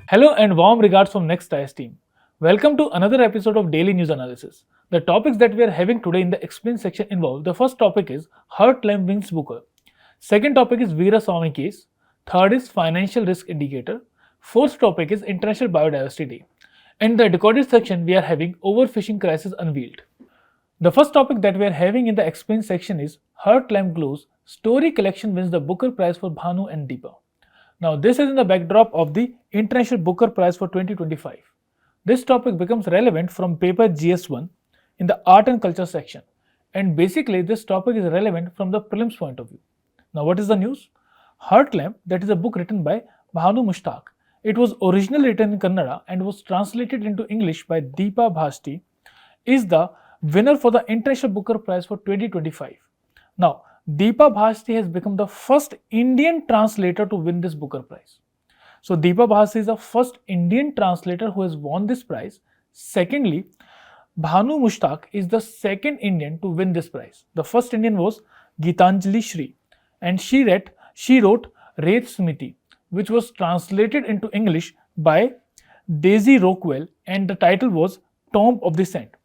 Hello and warm regards from Next IAS team. Welcome to another episode of Daily News Analysis. The topics that we are having today in the Explain section involve: the first topic is Heartland wins Booker. Second topic is Veeraswami Case. Third is Financial Risk Indicator. Fourth topic is International Biodiversity Day. In the Editorial section, we are having Overfishing Crisis unveiled. The first topic that we are having in the Explain section is Heartland Glows Story Collection wins the Booker Prize for Banu and Deepa. Now, this is in the backdrop of the International Booker Prize for 2025. This topic becomes relevant from paper GS1 in the Art and Culture section. And basically, this topic is relevant from the prelims point of view. Now, what is the news? Heartland, that is a book written by Bhanu Mushtaq. It was originally written in Kannada and was translated into English by Deepa Bhasti, is the winner for the International Booker Prize for 2025. Now, Deepa Bhasti has become the first Indian translator to win this Booker Prize. So, Deepa Bhasti is the first Indian translator who has won this prize. Secondly, Bhanu Mushtaq is the second Indian to win this prize. The first Indian was Gitanjali Shri, and she wrote Vir Smriti, which was translated into English by Daisy Rockwell, and the title was Tomb of the Saint.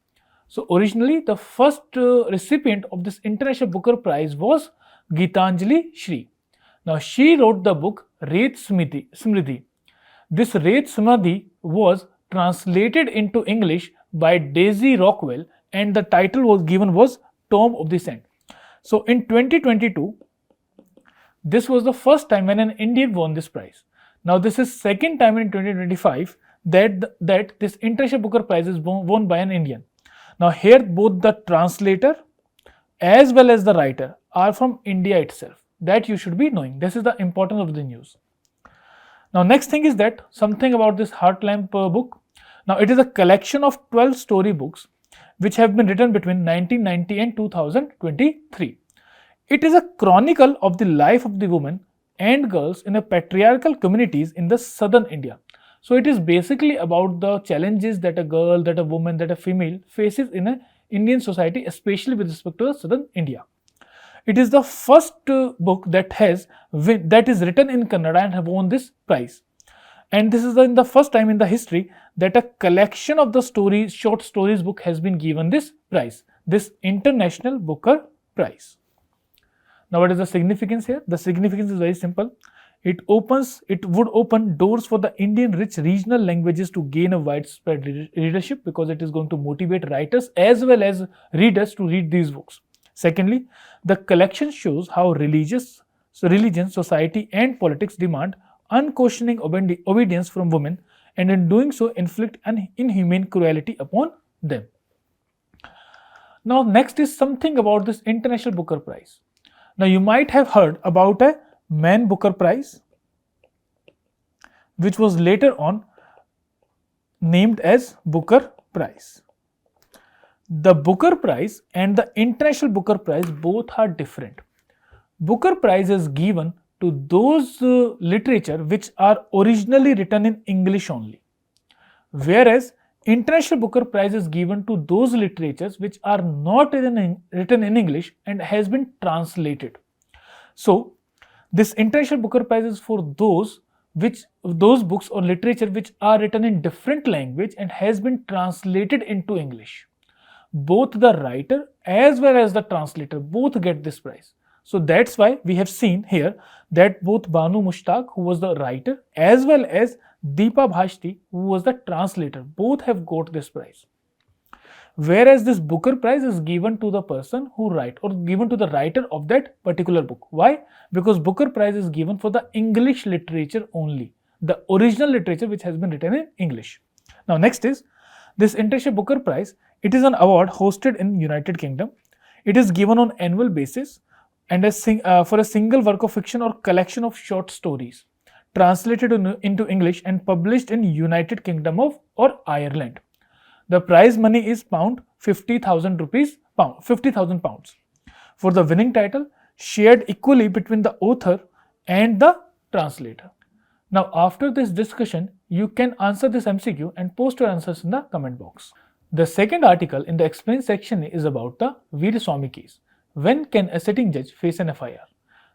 So originally, the first recipient of this International Booker Prize was Gitanjali Shri. Now, she wrote the book Vir Smriti. This Vir Smriti was translated into English by Daisy Rockwell, and the title was Tomb of the Saint. So in 2022, this was the first time when an Indian won this prize. Now, this is second time in 2025 that this International Booker Prize is won by an Indian. Now, here both the translator as well as the writer are from India itself. That you should be knowing. This is the importance of the news. Now, next thing is that something about this Heartland book. Now, it is a collection of 12 story books which have been written between 1990 and 2023. It is a chronicle of the life of the women and girls in a patriarchal communities in the southern India. So it is basically about the challenges that a girl, that a woman, that a female faces in an Indian society, especially with respect to southern India. It is the first book that is written in Kannada and have won this prize. And this is the first time in the history that a collection of the short stories book has been given this prize, this International Booker Prize. Now, what is the significance here? The significance is very simple. It would open doors for the Indian rich regional languages to gain a widespread readership, because it is going to motivate writers as well as readers to read these books. Secondly, the collection shows how religion, society and politics demand unquestioning obedience from women, and in doing so inflict an inhumane cruelty upon them. Now, next is something about this International Booker Prize. Now, you might have heard about a Man Booker Prize, which was later on named as Booker Prize. The Booker Prize and the International Booker Prize both are different. Booker Prize is given to those literature which are originally written in English only, whereas International Booker Prize is given to those literatures which are not written in English and has been translated. So, this International Booker Prize is for those books or literature which are written in different language and has been translated into English. Both the writer as well as the translator both get this prize. So that's why we have seen here that both Banu Mushtaq, who was the writer, as well as Deepa Bhasti, who was the translator, both have got this prize. Whereas this Booker Prize is given to the person who write, or given to the writer of that particular book. Why? Because Booker Prize is given for the English literature only, the original literature which has been written in English. Now, next is this International Booker Prize. It is an award hosted in United Kingdom. It is given on annual basis and for a single work of fiction or collection of short stories translated into English and published in United Kingdom or Ireland. The prize money is £50,000 for the winning title, shared equally between the author and the translator. Now, after this discussion, you can answer this MCQ and post your answers in the comment box. The second article in the Explain section is about the Vir Swami Case. When can a sitting judge face an FIR?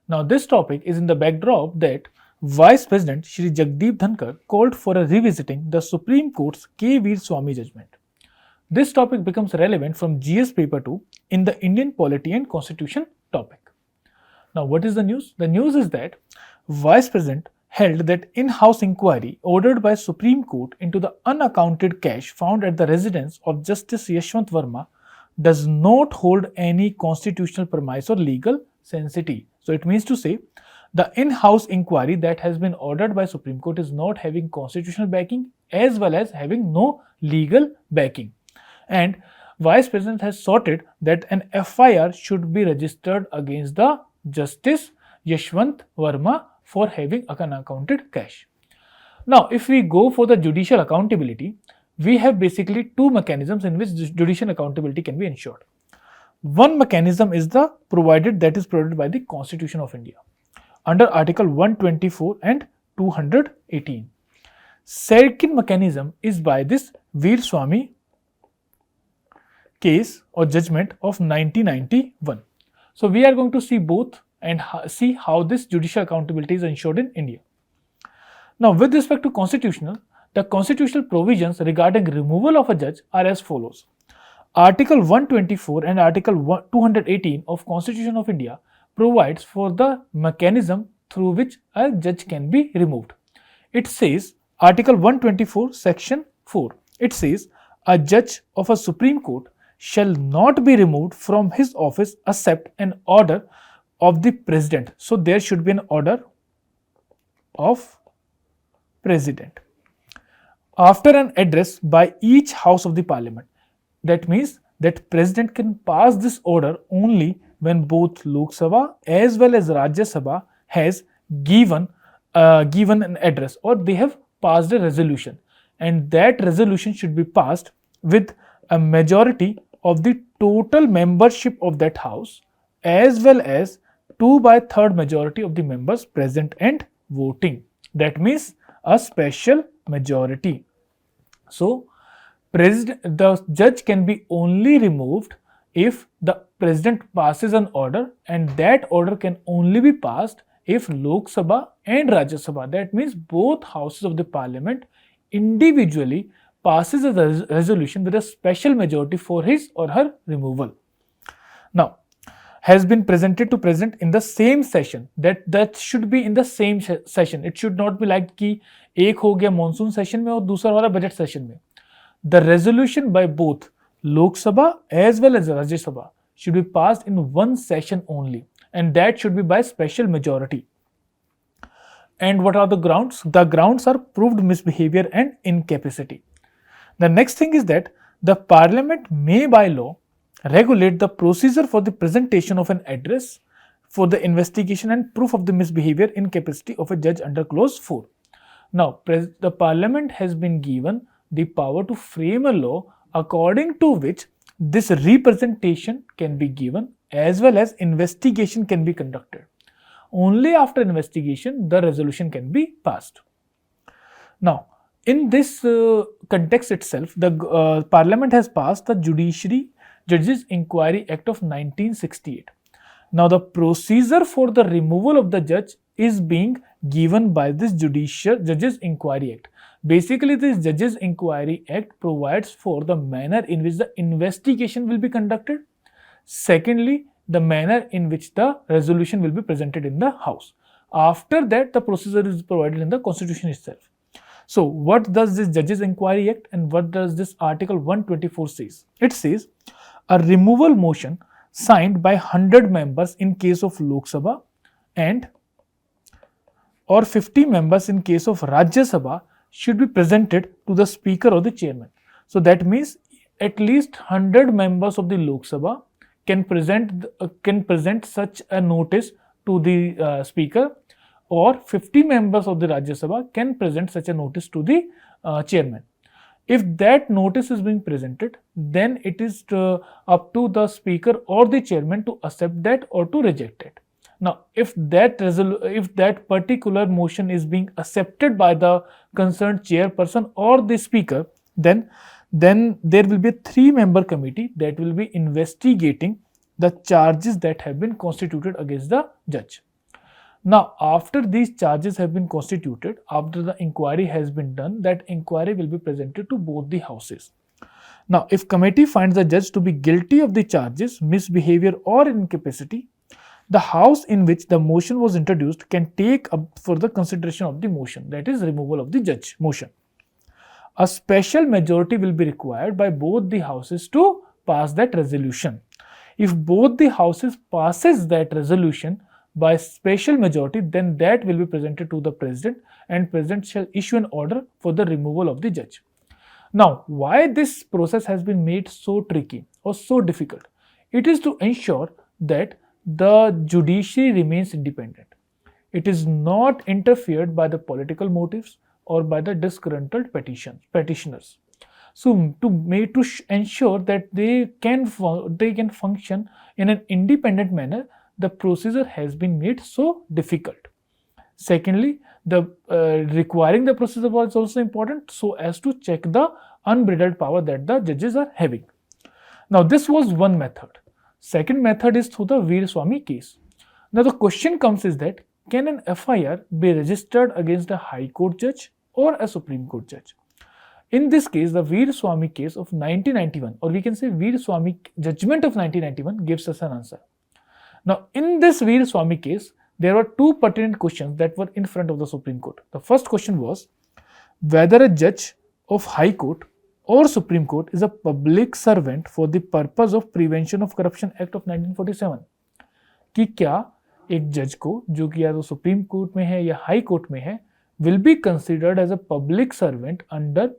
Now, this topic is in the backdrop that Vice President Shri Jagdeep Dhankar called for a revisiting the Supreme Court's K. Vir Swami judgment. This topic becomes relevant from GS paper 2 in the Indian Polity and Constitution topic. Now, what is the news? The news is that Vice President held that in-house inquiry ordered by Supreme Court into the unaccounted cash found at the residence of Justice Yashwant Verma does not hold any constitutional premise or legal sanctity. So it means to say the in-house inquiry that has been ordered by Supreme Court is not having constitutional backing as well as having no legal backing. And Vice President has sorted that an FIR should be registered against the Justice Yashwant Verma for having unaccounted cash. Now, if we go for the judicial accountability, we have basically two mechanisms in which judicial accountability can be ensured. One mechanism is the provided by the Constitution of India under Article 124 and 218. Second mechanism is by this Vir Swami Case or judgment of 1991. So we are going to see both and see how this judicial accountability is ensured in India. Now, with respect to the constitutional provisions regarding removal of a judge are as follows. Article 124 and Article 218 of Constitution of India provides for the mechanism through which a judge can be removed. It says, Article 124, Section 4, it says, a judge of a Supreme Court shall not be removed from his office except an order of the President. So there should be an order of President after an address by each house of the Parliament. That means that President can pass this order only when both Lok Sabha as well as Rajya Sabha has given an address or they have passed a resolution, and that resolution should be passed with a majority of the total membership of that house as well as 2/3 majority of the members present and voting. That means a special majority. So, the judge can be only removed if the President passes an order, and that order can only be passed if Lok Sabha and Rajya Sabha, that means both houses of the Parliament, individually passes a resolution with a special majority for his or her removal. Now, has been presented to President in the same session. That should be in the same session. It should not be like कि एक हो गया monsoon session में और दूसरा हो रहा budget session में. The resolution by both Lok Sabha as well as Rajya Sabha should be passed in one session only, and that should be by special majority. And what are the grounds? The grounds are proved misbehavior and incapacity. The next thing is that the Parliament may by law regulate the procedure for the presentation of an address for the investigation and proof of the misbehavior incapacity of a judge under clause 4. Now, the Parliament has been given the power to frame a law according to which this representation can be given as well as investigation can be conducted. Only after investigation the resolution can be passed. Now, in this context itself, the Parliament has passed the Judiciary Judges Inquiry Act of 1968. Now, the procedure for the removal of the judge is being given by this Judges Inquiry Act. Basically, this Judges Inquiry Act provides for the manner in which the investigation will be conducted. Secondly, the manner in which the resolution will be presented in the House. After that, the procedure is provided in the Constitution itself. So, what does this Judges Inquiry Act and what does this Article 124 says? It says, a removal motion signed by 100 members in case of Lok Sabha and or 50 members in case of Rajya Sabha should be presented to the Speaker or the Chairman. So that means at least 100 members of the Lok Sabha can present such a notice to the Speaker, or 50 members of the Rajya Sabha can present such a notice to the Chairman. If that notice is being presented, then it is up to the Speaker or the Chairman to accept that or to reject it. Now, if that particular motion is being accepted by the concerned chairperson or the Speaker, then there will be a 3-member committee that will be investigating the charges that have been constituted against the judge. Now, after these charges have been constituted, after the inquiry has been done, that inquiry will be presented to both the houses. Now, if committee finds the judge to be guilty of the charges, misbehavior or incapacity, the house in which the motion was introduced can take up further consideration of the motion, that is removal of the judge motion. A special majority will be required by both the houses to pass that resolution. If both the houses passes that resolution by special majority, then that will be presented to the president, and president shall issue an order for the removal of the judge. Now, why this process has been made so tricky or so difficult? It is to ensure that the judiciary remains independent. It is not interfered by the political motives or by the disgruntled petitioners. So, to ensure that they can function in an independent manner, the procedure has been made so difficult. Secondly, the requiring the procedure was also important so as to check the unbridled power that the judges are having. Now, this was one method. Second method is through the Vir Swami case. Now, the question comes is that can an FIR be registered against a High Court judge or a Supreme Court judge? In this case, the Vir Swami case of 1991, or we can say Vir Swami judgment of 1991, gives us an answer. Now, in this Vir Swami case, there were two pertinent questions that were in front of the Supreme Court. The first question was whether a judge of High Court or Supreme Court is a public servant for the purpose of Prevention of Corruption Act of 1947. कि क्या एक जज को जो कि या तो supreme court में है या हाई कोर्ट में है will be considered as a public servant under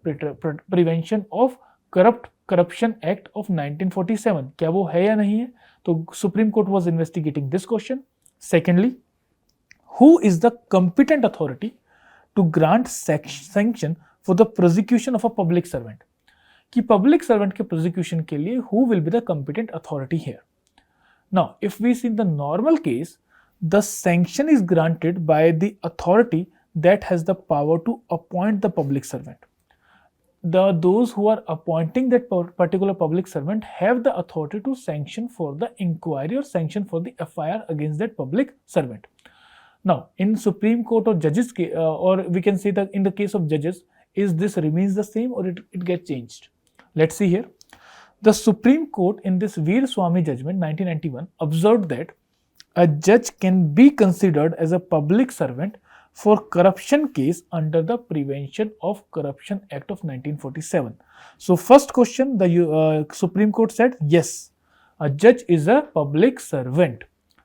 Prevention of Corruption Act of 1947. क्या वो है या नहीं है? तो Supreme Court was investigating this question. Secondly, who is the competent authority to grant sanction for the prosecution of a public servant? कि public servant के prosecution के लिए who will be the competent authority here? Now, if we see in the normal case, the sanction is granted by the authority that has the power to appoint the public servant. Those who are appointing that particular public servant have the authority to sanction for the inquiry or sanction for the FIR against that public servant. Now, in Supreme Court or judges, or we can say that in the case of judges, is this remains the same or it gets changed? Let's see here. The Supreme Court in this Vir Swami judgment 1991 observed that a judge can be considered as a public servant for corruption case under the Prevention of Corruption Act of 1947. So, first question, the Supreme Court said yes, a judge is a public servant.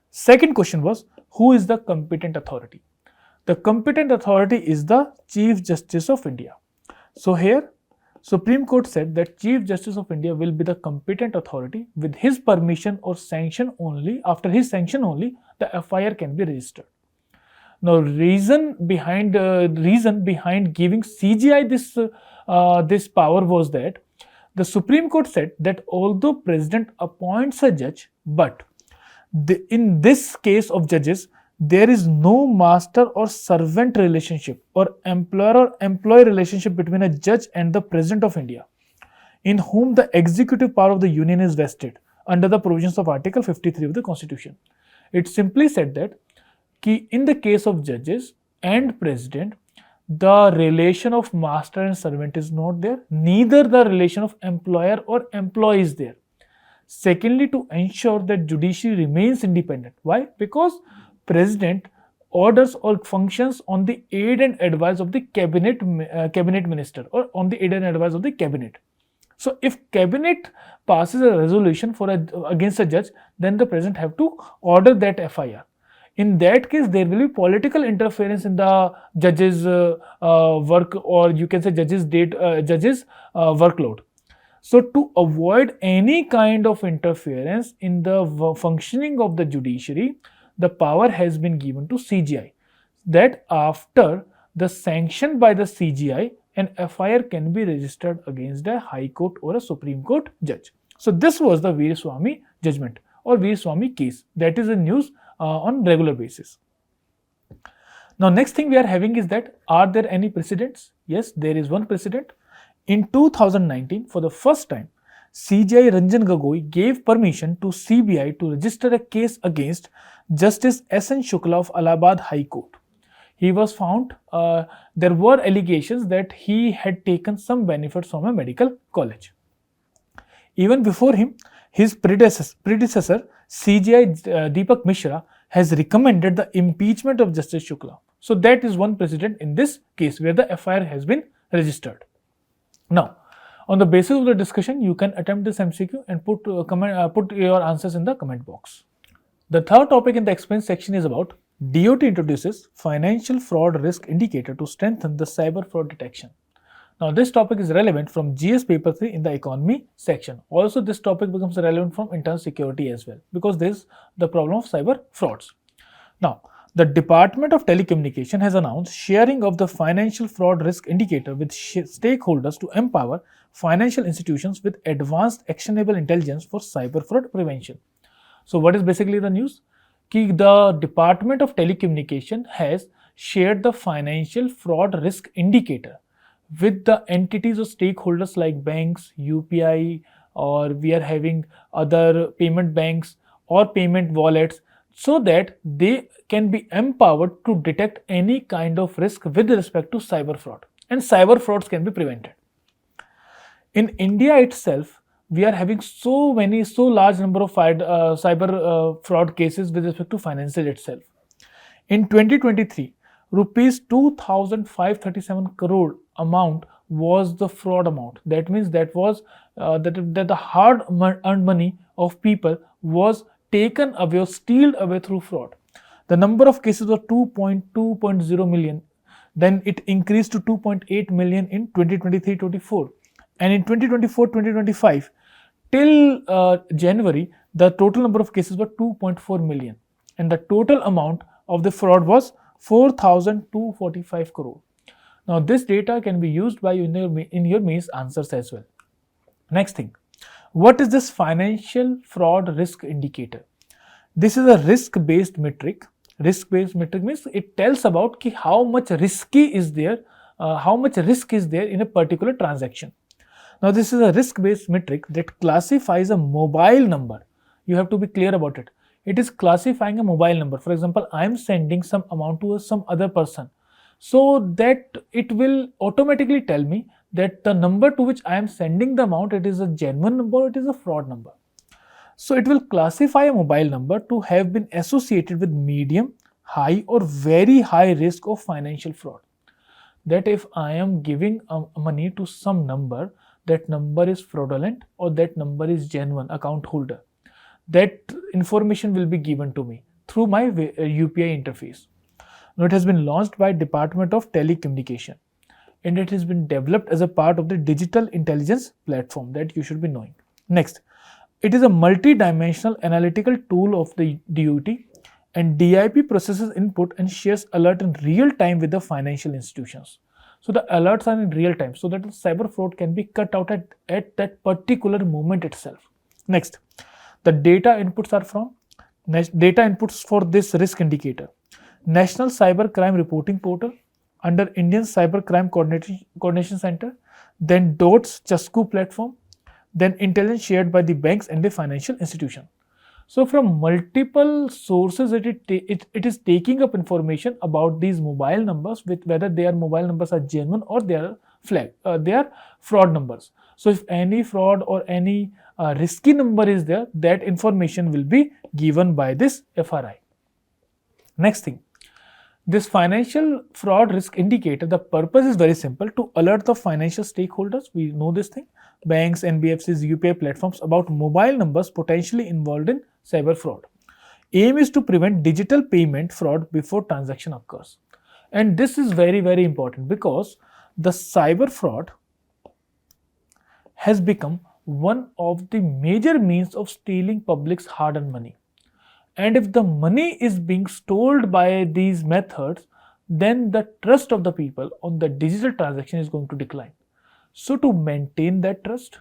Second question was, who is the competent authority? The competent authority is the Chief Justice of India. So, here Supreme Court said that Chief Justice of India will be the competent authority. With his permission or sanction only, after his sanction only, the FIR can be registered. Now, reason behind giving CGI this power was that the Supreme Court said that although President appoints a judge, but in this case of judges, there is no master or servant relationship or employer or employee relationship between a judge and the President of India, in whom the executive power of the Union is vested under the provisions of Article 53 of the Constitution. It simply said that in the case of judges and president, the relation of master and servant is not there, neither the relation of employer or employee is there. Secondly, to ensure that judiciary remains independent. Why? Because president orders or functions on the aid and advice of the cabinet minister or on the aid and advice of the cabinet. So, if cabinet passes a resolution against a judge, then the president have to order that FIR. In that case, there will be political interference in the judge's work, or you can say judge's workload. So, to avoid any kind of interference in the functioning of the judiciary, the power has been given to CGI, that after the sanction by the CGI, an FIR can be registered against a High Court or a Supreme Court judge. So, this was the Vir Swami judgment or Vir Swami case that is in news on regular basis. Now, next thing we are having is that are there any precedents? Yes, there is one precedent. In 2019, for the first time, CJI Ranjan Gogoi gave permission to CBI to register a case against Justice S.N. Shukla of Allahabad High Court. He was found, there were allegations that he had taken some benefits from a medical college. Even before him, his predecessor CJI Deepak Mishra has recommended the impeachment of Justice Shukla. So that is one precedent in this case where the FIR has been registered. Now, on the basis of the discussion, you can attempt this MCQ and put your answers in the comment box. The third topic in the explain section is about DOT introduces financial fraud risk indicator to strengthen the cyber fraud detection. Now, this topic is relevant from GS paper 3 in the economy section. Also, this topic becomes relevant from internal security as well because there is the problem of cyber frauds. Now, the Department of Telecommunication has announced sharing of the financial fraud risk indicator with stakeholders to empower financial institutions with advanced actionable intelligence for cyber fraud prevention. So, what is basically the news? The Department of Telecommunication has shared the financial fraud risk indicator with the entities or stakeholders like banks, UPI, or we are having other payment banks or payment wallets, so that they can be empowered to detect any kind of risk with respect to cyber fraud, and cyber frauds can be prevented. In India itself, we are having so large number of cyber fraud cases with respect to financial itself. In 2023, rupees 2,537 crore amount was the fraud amount. That means that was that the hard earned money of people was taken away or stealed away through fraud. The number of cases was 2.2.0 million. Then it increased to 2.8 million in 2023-24. And in 2024-2025, till January, the total number of cases were 2.4 million. And the total amount of the fraud was 4,245 crore. Now, this data can be used by you in your mains answers as well. Next thing, what is this financial fraud risk indicator? This is a risk-based metric. Risk-based metric means it tells about how much risk is there in a particular transaction. Now, this is a risk-based metric that classifies a mobile number. You have to be clear about it. It is classifying a mobile number. For example, I am sending some amount to some other person, so that it will automatically tell me that the number to which I am sending the amount, it is a genuine number or it is a fraud number. So it will classify a mobile number to have been associated with medium, high or very high risk of financial fraud. That if I am giving money to some number, that number is fraudulent or that number is genuine account holder. That information will be given to me through my UPI interface. Now, it has been launched by Department of Telecommunication and it has been developed as a part of the digital intelligence platform that you should be knowing. Next, it is a multi-dimensional analytical tool of the DOT, and DIP processes input and shares alert in real time with the financial institutions. So the alerts are in real time so that the cyber fraud can be cut out at that particular moment itself. Next, the data inputs are from data inputs for this risk indicator: National Cyber Crime Reporting Portal under Indian Cyber Crime Coordination Center, then DOT's Chasku platform, then intelligence shared by the banks and the financial institution. So from multiple sources, it is taking up information about these mobile numbers, with whether their mobile numbers are genuine or they are fraud numbers. So if any fraud or any risky number is there, that information will be given by this FRI. Next thing, this financial fraud risk indicator, the purpose is very simple: to alert the financial stakeholders, we know this thing, banks, NBFCs, UPI platforms, about mobile numbers potentially involved in cyber fraud. Aim is to prevent digital payment fraud before transaction occurs. And this is very, very important because the cyber fraud has become one of the major means of stealing public's hard-earned money. And if the money is being stolen by these methods, then the trust of the people on the digital transaction is going to decline. So to maintain that trust,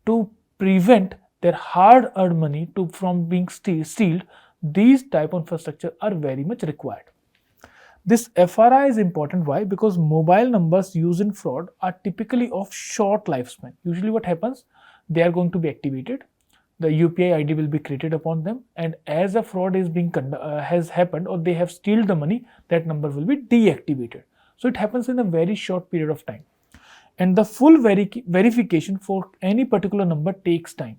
to prevent their hard-earned money from being stealed, these type of infrastructure are very much required. This FRI is important. Why? Because mobile numbers used in fraud are typically of short lifespan. Usually what happens, they are going to be activated. The UPI ID will be created upon them, and as a fraud is being has happened, or they have stealed the money, that number will be deactivated. So it happens in a very short period of time, and the full verification for any particular number takes time.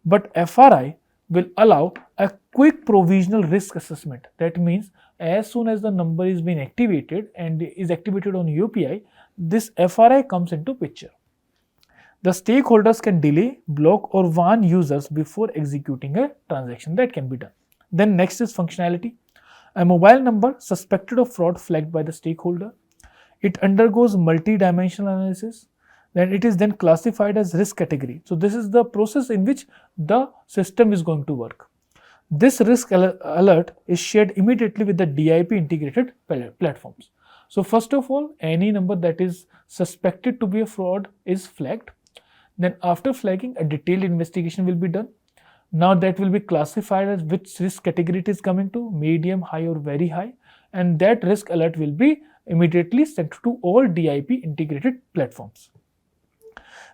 But FRI will allow a quick provisional risk assessment. That means as soon as the number is being activated and is activated on UPI, this FRI comes into picture. The stakeholders can delay, block or warn users before executing a transaction. That can be done. Then next is functionality. A mobile number suspected of fraud flagged by the stakeholder. It undergoes multi-dimensional analysis. Then it is then classified as risk category. So this is the process in which the system is going to work. This risk alert is shared immediately with the DIP integrated platforms. So first of all, any number that is suspected to be a fraud is flagged. Then after flagging, a detailed investigation will be done. Now that will be classified as which risk category it is coming to, medium, high or very high, and that risk alert will be immediately sent to all DIP integrated platforms.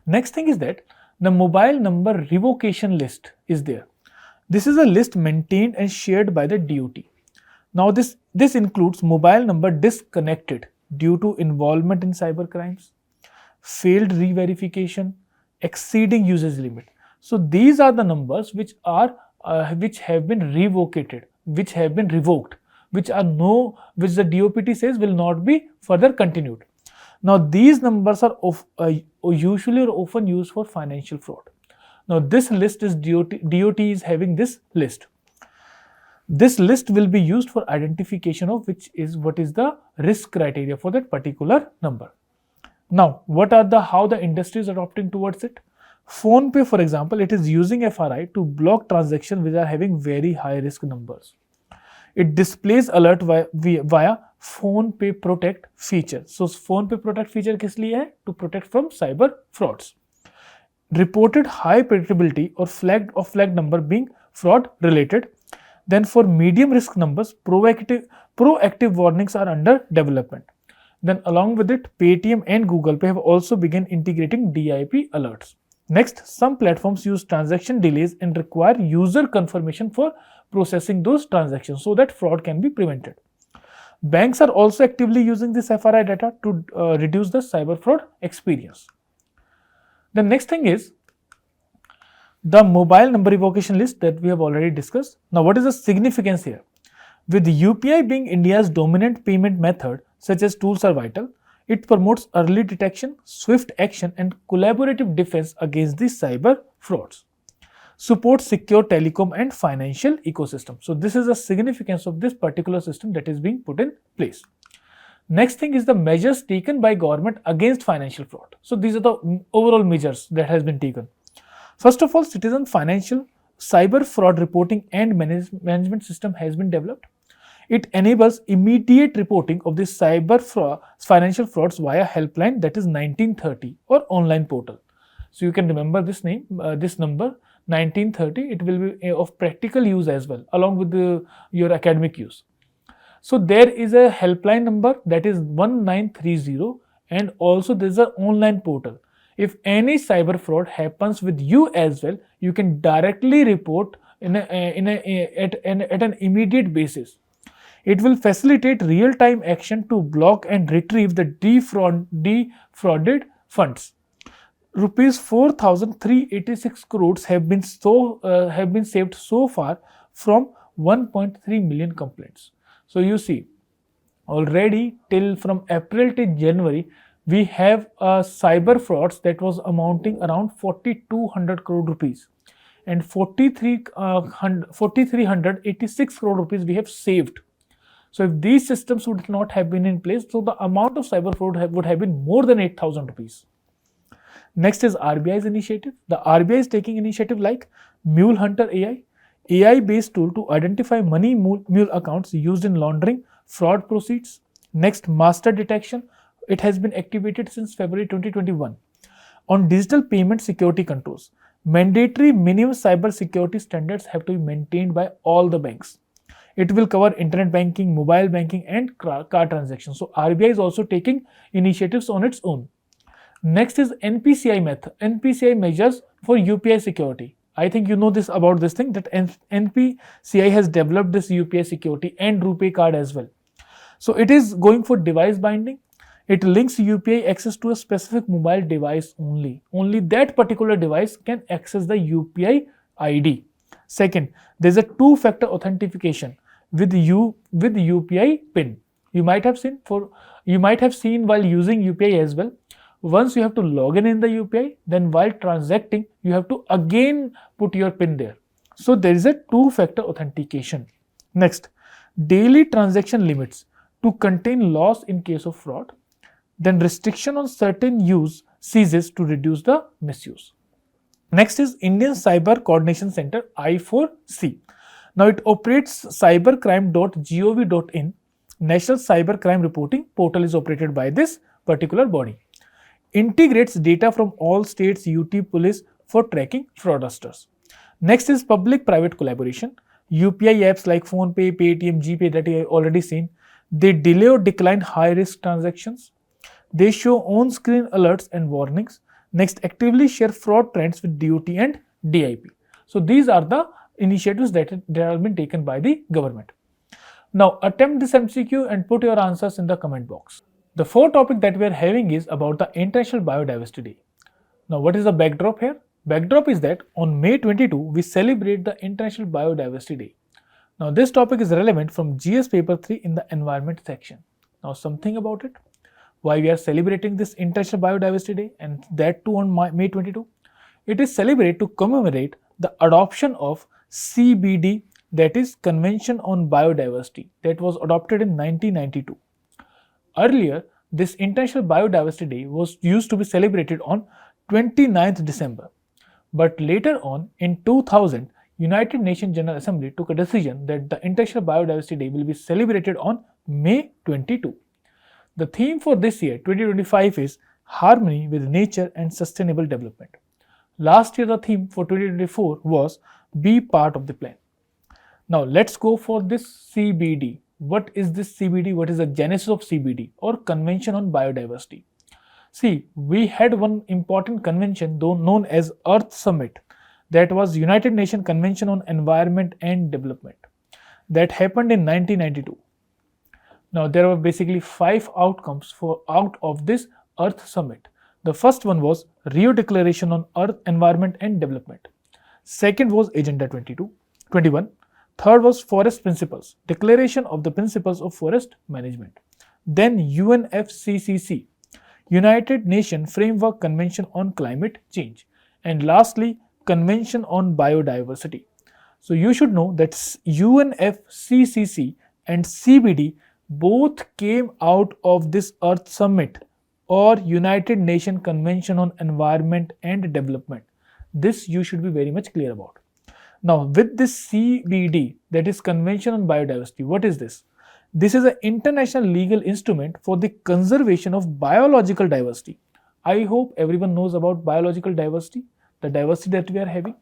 Next thing is that the mobile number revocation list is there. This is a list maintained and shared by the DOT. Now this includes mobile number disconnected due to involvement in cyber crimes, failed re-verification, exceeding usage limit. So these are the numbers which have been revocated, which have been revoked, which the DOPT says will not be further continued. Now these numbers are usually or often used for financial fraud. Now this list is DOT is having this list. This list will be used for identification of what is the risk criteria for that particular number. Now, how the industry is adopting towards it? PhonePe, for example, it is using FRI to block transactions which are having very high risk numbers. It displays alert via PhonePe Protect feature. So, PhonePe Protect feature किस लिए है? To protect from cyber frauds. Reported high predictability or flagged number being fraud related. Then for medium risk numbers, proactive warnings are under development. Then along with it, Paytm and Google Pay have also begun integrating DIP alerts. Next, some platforms use transaction delays and require user confirmation for processing those transactions so that fraud can be prevented. Banks are also actively using this FRI data to reduce the cyber fraud experience. The next thing is the mobile number revocation list that we have already discussed. Now, what is the significance here? With UPI being India's dominant payment method, such as tools are vital. It promotes early detection, swift action and collaborative defense against the cyber frauds. Supports secure telecom and financial ecosystem. So this is the significance of this particular system that is being put in place. Next thing is the measures taken by government against financial fraud. So these are the overall measures that has been taken. First of all, citizen financial cyber fraud reporting and management system has been developed. It enables immediate reporting of the financial frauds via helpline, that is 1930 or online portal. So you can remember this name, this number 1930. It will be of practical use as well along with your academic use. So there is a helpline number that is 1930 and also there is an online portal. If any cyber fraud happens with you as well, you can directly report at an immediate basis. It will facilitate real-time action to block and retrieve the defrauded funds. Rupees 4,386 crores have been saved so far from 1.3 million complaints. So you see, already from April to January, we have cyber frauds that was amounting around 4,200 crore rupees, and 4,386 crore rupees we have saved. So if these systems would not have been in place, so the amount of cyber fraud would have been more than 8,000 rupees. Next is RBI's initiative. The RBI is taking initiative like Mule Hunter AI-based tool to identify money mule accounts used in laundering fraud proceeds. Next, master detection. It has been activated since February 2021. On digital payment security controls, mandatory minimum cyber security standards have to be maintained by all the banks. It will cover internet banking, mobile banking and car transactions. So RBI is also taking initiatives on its own. Next is NPCI method. NPCI measures for UPI security. I think you know this about this thing that NPCI has developed this UPI security and RuPay card as well. So it is going for device binding. It links UPI access to a specific mobile device only. Only that particular device can access the UPI ID. Second, there is a two-factor authentication with UPI PIN. You might have seen while using UPI as well. Once you have to log in the UPI, then while transacting, you have to again put your PIN there. So there is a two-factor authentication. Next, daily transaction limits to contain loss in case of fraud. Then restriction on certain use ceases to reduce the misuse. Next is Indian Cyber Coordination Center I4C. Now it operates cybercrime.gov.in. National Cybercrime Reporting Portal is operated by this particular body. Integrates data from all states UT police for tracking fraudsters. Next is public-private collaboration. UPI apps like PhonePe, Paytm, GPay that you have already seen. They delay or decline high-risk transactions. They show on-screen alerts and warnings. Next, actively share fraud trends with DOT and DIP. So these are the initiatives that have been taken by the government. Now attempt this MCQ and put your answers in the comment box. The fourth topic that we are having is about the International Biodiversity Day. Now what is the backdrop here? Backdrop is that on May 22, we celebrate the International Biodiversity Day. Now this topic is relevant from GS paper 3 in the environment section. Now something about it. Why we are celebrating this International Biodiversity Day and that too on May 22? It is celebrated to commemorate the adoption of CBD, that is Convention on Biodiversity, that was adopted in 1992. Earlier, this International Biodiversity Day was used to be celebrated on 29th December. But later on, in 2000, United Nations General Assembly took a decision that the International Biodiversity Day will be celebrated on May 22. The theme for this year, 2025, is Harmony with Nature and Sustainable Development. Last year, the theme for 2024 was Be Part of the Plan. Now, let's go for this CBD. What is this CBD? What is the genesis of CBD or Convention on Biodiversity? See, we had one important convention known as Earth Summit. That was United Nations Convention on Environment and Development. That happened in 1992. Now, there were basically 5 outcomes out of this Earth Summit. The first one was Rio Declaration on Earth, Environment and Development. Second was Agenda 21. Third was Forest Principles, Declaration of the Principles of Forest Management. Then UNFCCC, United Nations Framework Convention on Climate Change. And lastly, Convention on Biodiversity. So you should know that UNFCCC and CBD both came out of this Earth Summit or United Nations Convention on Environment and Development. This you should be very much clear about. Now with this CBD, that is Convention on Biodiversity, what is this? This is an international legal instrument for the conservation of biological diversity. I hope everyone knows about biological diversity, the diversity that we are having,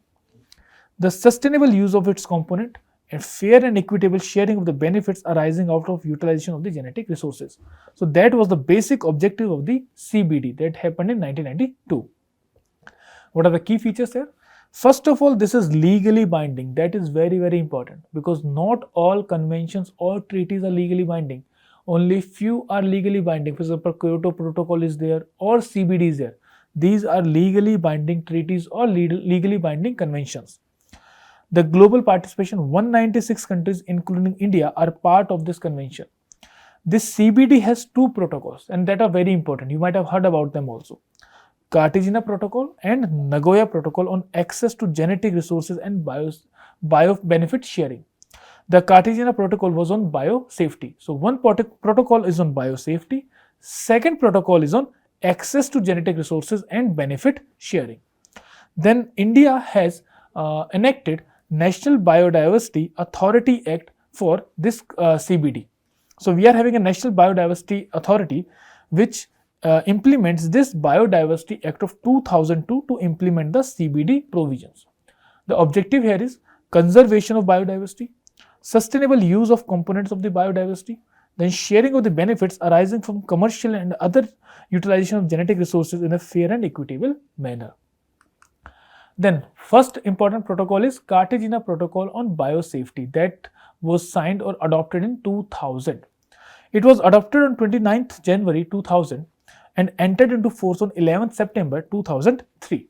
the sustainable use of its component, and fair and equitable sharing of the benefits arising out of utilization of the genetic resources. So that was the basic objective of the CBD that happened in 1992. What are the key features here? First of all, this is legally binding. That is very, very important because not all conventions or treaties are legally binding. Only few are legally binding. For example, Kyoto Protocol is there or CBD is there. These are legally binding treaties or legally binding conventions. The global participation, 196 countries including India are part of this convention. This CBD has 2 protocols and that are very important. You might have heard about them also. Cartagena Protocol and Nagoya Protocol on access to genetic resources and bio-benefit sharing. The Cartagena Protocol was on biosafety. So one protocol is on biosafety. Second protocol is on access to genetic resources and benefit sharing. Then India has enacted National Biodiversity Authority Act for this CBD. So we are having a National Biodiversity Authority which implements this Biodiversity Act of 2002 to implement the CBD provisions. The objective here is conservation of biodiversity, sustainable use of components of the biodiversity, then sharing of the benefits arising from commercial and other utilization of genetic resources in a fair and equitable manner. Then first important protocol is Cartagena Protocol on Biosafety that was signed or adopted in 2000. It was adopted on 29th January 2000 and entered into force on 11th September 2003.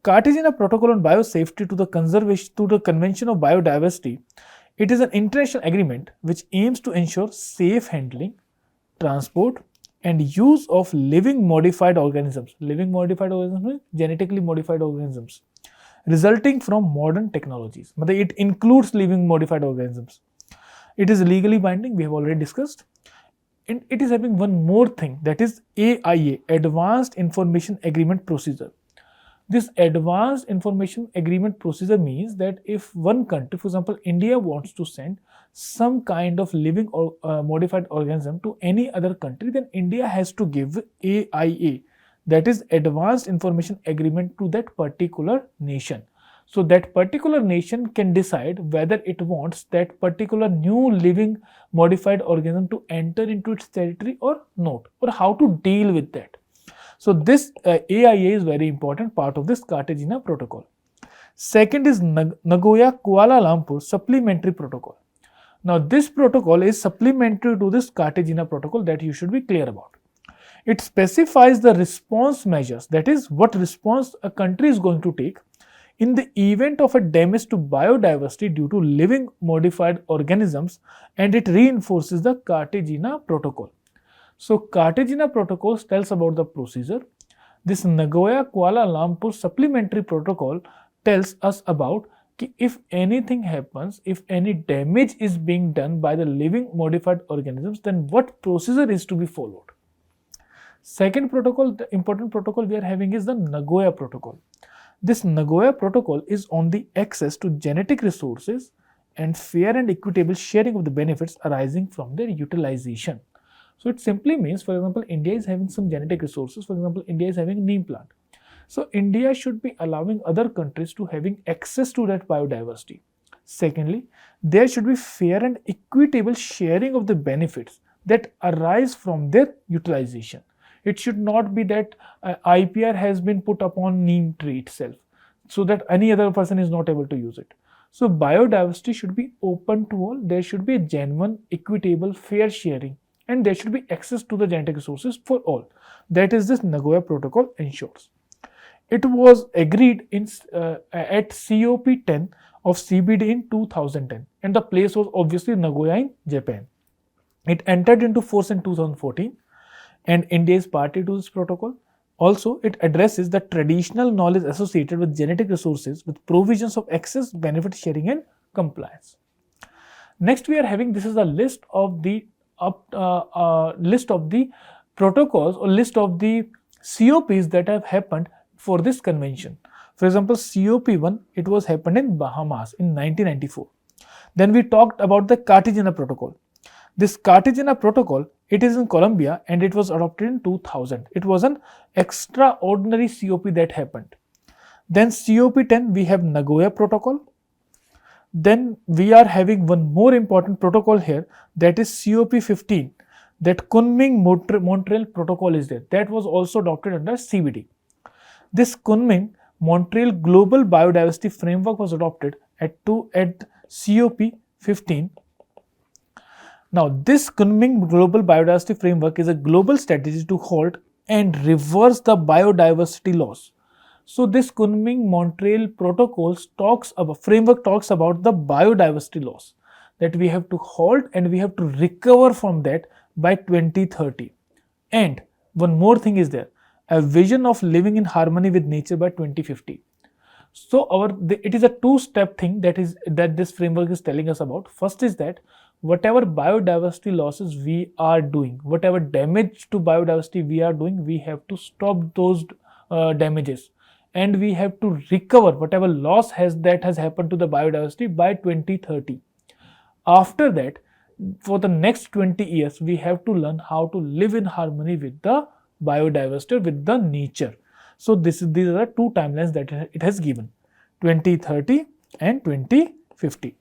Cartagena Protocol on Biosafety to the Convention of Biodiversity. It is an international agreement which aims to ensure safe handling, transport, and use of living modified organisms. Living modified organisms means genetically modified organisms resulting from modern technologies. But it includes living modified organisms. It is legally binding, we have already discussed. And it is having one more thing, that is AIA, Advanced Information Agreement Procedure. This Advanced Information Agreement Procedure means that if one country, for example, India wants to send some kind of living or modified organism to any other country, then India has to give AIA, that is Advanced Information Agreement, to that particular nation. So that particular nation can decide whether it wants that particular new living modified organism to enter into its territory or not, or how to deal with that. So this AIA is very important part of this Cartagena Protocol. Second is Nagoya Kuala Lumpur Supplementary Protocol. Now this protocol is supplementary to this Cartagena Protocol that you should be clear about. It specifies the response measures, that is what response a country is going to take in the event of a damage to biodiversity due to living modified organisms, and it reinforces the Cartagena Protocol. So Cartagena Protocol tells about the procedure. This Nagoya Kuala Lumpur Supplementary Protocol tells us about if anything happens, if any damage is being done by the living modified organisms, then what procedure is to be followed. Second protocol, the important protocol we are having is the Nagoya Protocol. This Nagoya Protocol is on the access to genetic resources and fair and equitable sharing of the benefits arising from their utilization. So it simply means, for example, India is having some genetic resources. For example, India is having neem plant. So India should be allowing other countries to having access to that biodiversity. Secondly, there should be fair and equitable sharing of the benefits that arise from their utilization. It should not be that IPR has been put upon neem tree itself so that any other person is not able to use it. So biodiversity should be open to all. There should be a genuine, equitable, fair sharing, and there should be access to the genetic resources for all. That is this Nagoya Protocol ensures. It was agreed at COP10 of CBD in 2010, and the place was obviously Nagoya in Japan. It entered into force in 2014, and India is party to this protocol. Also, it addresses the traditional knowledge associated with genetic resources with provisions of access, benefit sharing, and compliance. Next, we are having, this is a list of the protocols or list of the COPs that have happened for this convention. For example, COP1, it was happened in Bahamas in 1994. Then we talked about the Cartagena Protocol. This Cartagena Protocol, it is in Colombia and it was adopted in 2000. It was an extraordinary COP that happened. Then COP10, we have Nagoya Protocol. Then we are having one more important protocol here, that is COP15. That Kunming-Montreal Protocol is there. That was also adopted under CBD. This Kunming-Montreal Global Biodiversity Framework was adopted at COP15. Now, this Kunming Global Biodiversity Framework is a global strategy to halt and reverse the biodiversity loss. So, this Kunming-Montreal framework talks about the biodiversity loss, that we have to halt and we have to recover from that by 2030. And one more thing is there, a vision of living in harmony with nature by 2050. So, it is a two-step thing that this framework is telling us about. First is that whatever biodiversity losses we are doing, whatever damage to biodiversity we are doing, we have to stop those damages, and we have to recover whatever loss has happened to the biodiversity by 2030. After that, for the next 20 years, we have to learn how to live in harmony with the biodiversity, with the nature. So these are the two timelines that it has given, 2030 and 2050.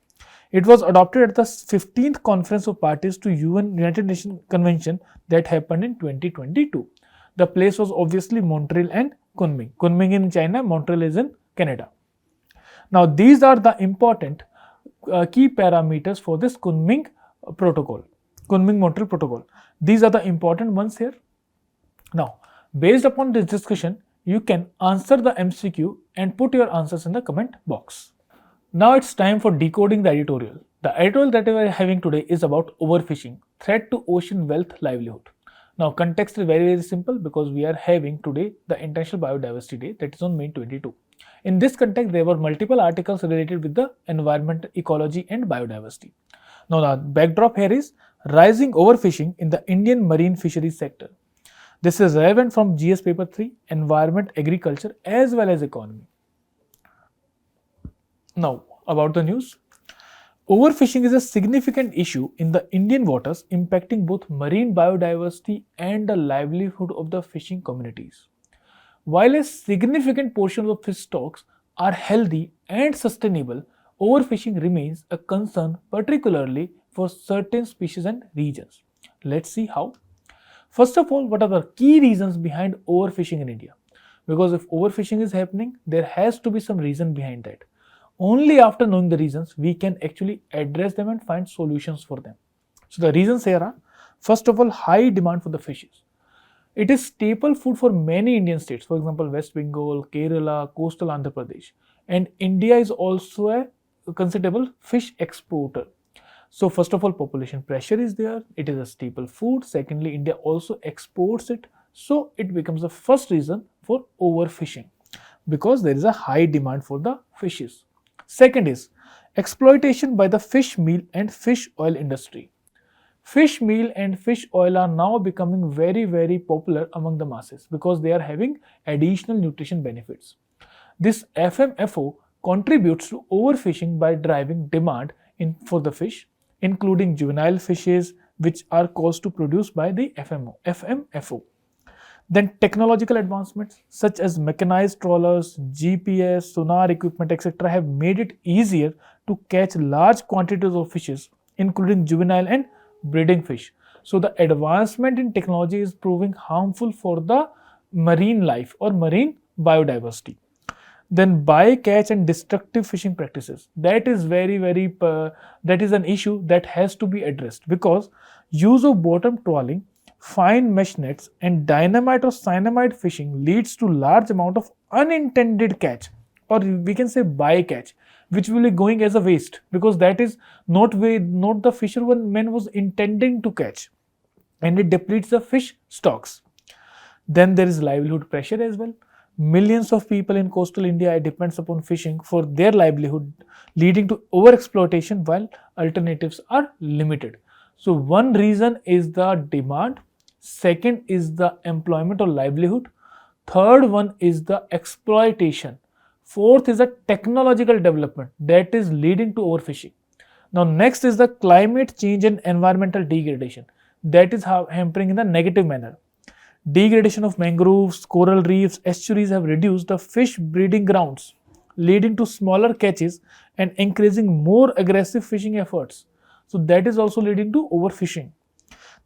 It was adopted at the 15th Conference of Parties to United Nations Convention that happened in 2022. The place was obviously Montreal and Kunming. Kunming in China, Montreal is in Canada. Now, these are the important key parameters for this Kunming protocol, Kunming-Montreal protocol. These are the important ones here. Now, based upon this discussion, you can answer the MCQ and put your answers in the comment box. Now it's time for decoding the editorial. The editorial that we are having today is about overfishing, threat to ocean wealth livelihood. Now, context is very simple because we are having today the International Biodiversity Day, that is on May 22. In this context, there were multiple articles related with the environment, ecology and biodiversity. Now, the backdrop here is rising overfishing in the Indian marine fisheries sector. This is relevant from GS paper 3, environment, agriculture as well as economy. Now, about the news. Overfishing is a significant issue in the Indian waters, impacting both marine biodiversity and the livelihood of the fishing communities. While a significant portion of fish stocks are healthy and sustainable, overfishing remains a concern, particularly for certain species and regions. Let's see how. First of all, what are the key reasons behind overfishing in India? Because if overfishing is happening, there has to be some reason behind that. Only after knowing the reasons, we can actually address them and find solutions for them. So the reasons here are, first of all, high demand for the fishes. It is staple food for many Indian states, for example, West Bengal, Kerala, coastal Andhra Pradesh. And India is also a considerable fish exporter. So first of all, population pressure is there. It is a staple food. Secondly, India also exports it. So it becomes the first reason for overfishing because there is a high demand for the fishes. Second is exploitation by the fish meal and fish oil industry. Fish meal and fish oil are now becoming very popular among the masses because they are having additional nutrition benefits. This FMFO contributes to overfishing by driving demand for the fish, including juvenile fishes which are caused to produce by the FMFO. Then technological advancements such as mechanized trawlers, GPS, sonar equipment, etc. have made it easier to catch large quantities of fishes, including juvenile and breeding fish. So the advancement in technology is proving harmful for the marine life or marine biodiversity. Then bycatch and destructive fishing practices. That is that is an issue that has to be addressed because use of bottom trawling, fine mesh nets and dynamite or cyanamide fishing leads to large amount of unintended catch, or we can say bycatch, which will be going as a waste because that is not the fisherman was intending to catch, and it depletes the fish stocks. Then there is livelihood pressure as well. Millions of people in coastal India depends upon fishing for their livelihood, leading to overexploitation while alternatives are limited. So one reason is the demand, second is the employment or livelihood, third one is the exploitation, fourth is the technological development that is leading to overfishing. Now next is the climate change and environmental degradation that is hampering in the negative manner. Degradation of mangroves, coral reefs, estuaries have reduced the fish breeding grounds, leading to smaller catches and increasing more aggressive fishing efforts. So that is also leading to overfishing.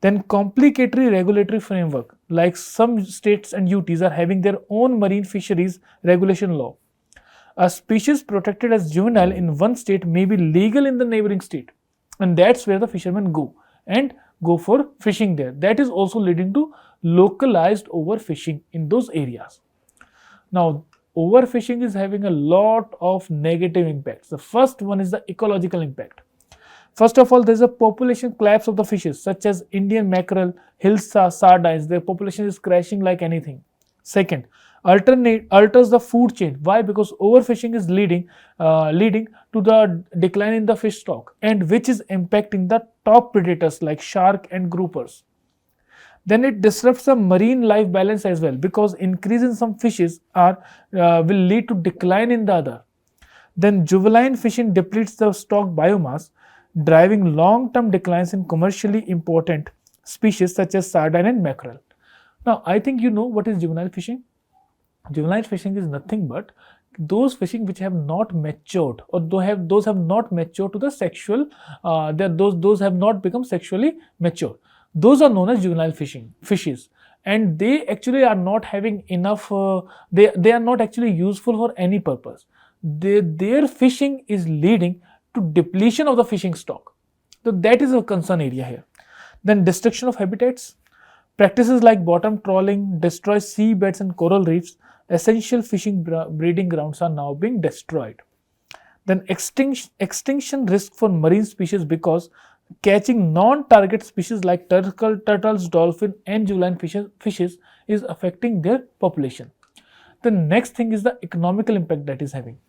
Then complicatory regulatory framework, like some states and UTs are having their own marine fisheries regulation law. A species protected as juvenile in one state may be legal in the neighboring state, and that's where the fishermen go for fishing there. That is also leading to localized overfishing in those areas. Now, overfishing is having a lot of negative impacts. The first one is the ecological impact. First of all, there is a population collapse of the fishes such as Indian mackerel, hill sardines. Their population is crashing like anything. Second, alters the food chain. Why? Because overfishing is leading to the decline in the fish stock, and which is impacting the top predators like shark and groupers. Then it disrupts the marine life balance as well because increase in some fishes will lead to decline in the other. Then juvenile fishing depletes the stock biomass, driving long-term declines in commercially important species such as sardine and mackerel. Now, I think you know what is juvenile fishing. Juvenile fishing is nothing but those fishing which have not matured, or those have not matured to the sexual, those have not become sexually mature. Those are known as juvenile fishes, and they actually are not having enough. They are not actually useful for any purpose. Their fishing is leading to depletion of the fishing stock. So that is a concern area here. Then destruction of habitats. Practices like bottom trawling destroy seabeds and coral reefs. Essential fishing breeding grounds are now being destroyed. Then extinction risk for marine species, because catching non-target species like turtles, dolphin and juvenile fishes is affecting their population. The next thing is the economical impact that is having.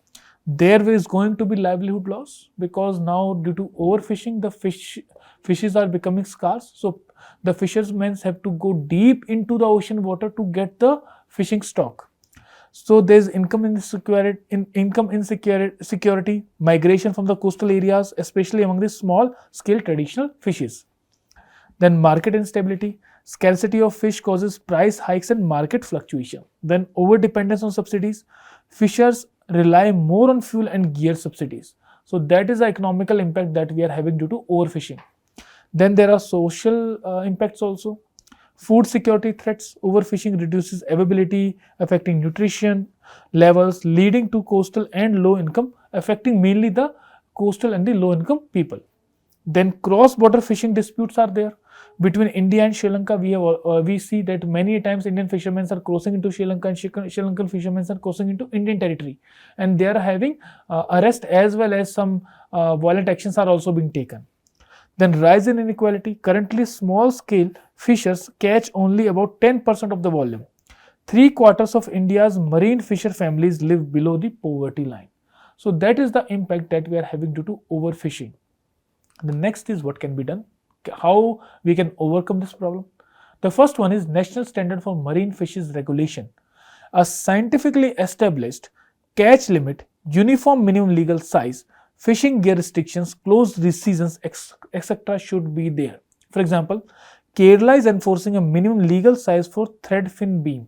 There is going to be livelihood loss, because now due to overfishing, the fishes are becoming scarce. So the fishermen have to go deep into the ocean water to get the fishing stock. So there's income insecurity, migration from the coastal areas, especially among the small scale traditional fishes. Then market instability. Scarcity of fish causes price hikes and market fluctuation. Then over dependence on subsidies. Fishers rely more on fuel and gear subsidies. So that is the economical impact that we are having due to overfishing. Then there are social impacts also. Food security threats. Overfishing reduces availability, affecting nutrition levels, leading to coastal and low income, affecting mainly the coastal and the low income people. Then cross-border fishing disputes are there. Between India and Sri Lanka, we see that many times Indian fishermen are crossing into Sri Lanka, and Sri Lankan fishermen are crossing into Indian territory, and they are having arrest as well as some violent actions are also being taken. Then rise in inequality. Currently, small-scale fishers catch only about 10% of the volume. 3/4 of India's marine fisher families live below the poverty line. So that is the impact that we are having due to overfishing. The next is what can be done, how we can overcome this problem. The first one is National Standard for Marine Fishes Regulation. A scientifically established catch limit, uniform minimum legal size, fishing gear restrictions, closed seasons, etc. should be there. For example, Kerala is enforcing a minimum legal size for thread fin beam.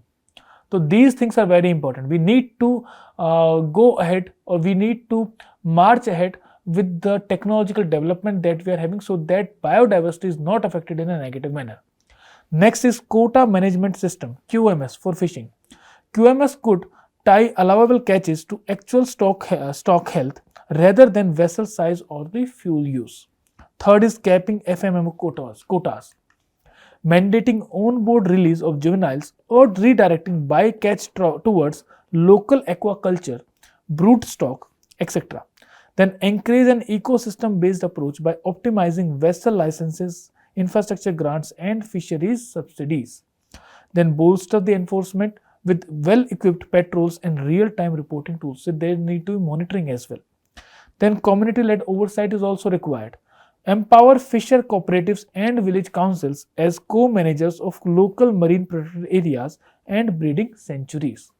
So these things are very important. We need to go ahead, or we need to march ahead with the technological development that we are having, so that biodiversity is not affected in a negative manner. Next is Quota Management System, QMS, for fishing. QMS could tie allowable catches to actual stock health rather than vessel size or the fuel use. Third is capping FMM quotas. Mandating on-board release of juveniles or redirecting bycatch towards local aquaculture, brood stock, etc. Then encourage an ecosystem-based approach by optimizing vessel licenses, infrastructure grants, and fisheries subsidies. Then bolster the enforcement with well-equipped patrols and real-time reporting tools. So there need to be monitoring as well. Then community-led oversight is also required. Empower fisher cooperatives and village councils as co-managers of local marine protected areas and breeding sanctuaries.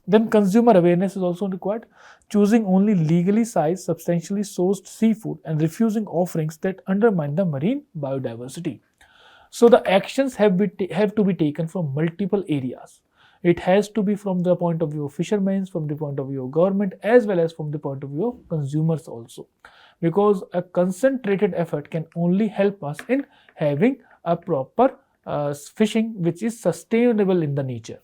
Then consumer awareness is also required, choosing only legally sized, substantially sourced seafood and refusing offerings that undermine the marine biodiversity. So the actions have to be taken from multiple areas. It has to be from the point of view of fishermen, from the point of view of government, as well as from the point of view of consumers also. Because a concentrated effort can only help us in having a proper fishing which is sustainable in the nature.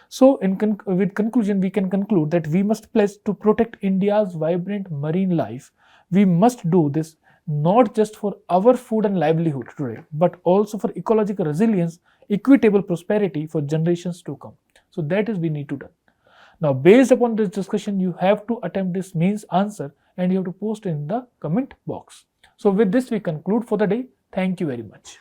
So with conclusion, we can conclude that we must pledge to protect India's vibrant marine life. We must do this not just for our food and livelihood today, but also for ecological resilience, equitable prosperity for generations to come. So that is we need to do. Now, based upon this discussion, you have to attempt this means answer and you have to post in the comment box. So with this, we conclude for the day. Thank you very much.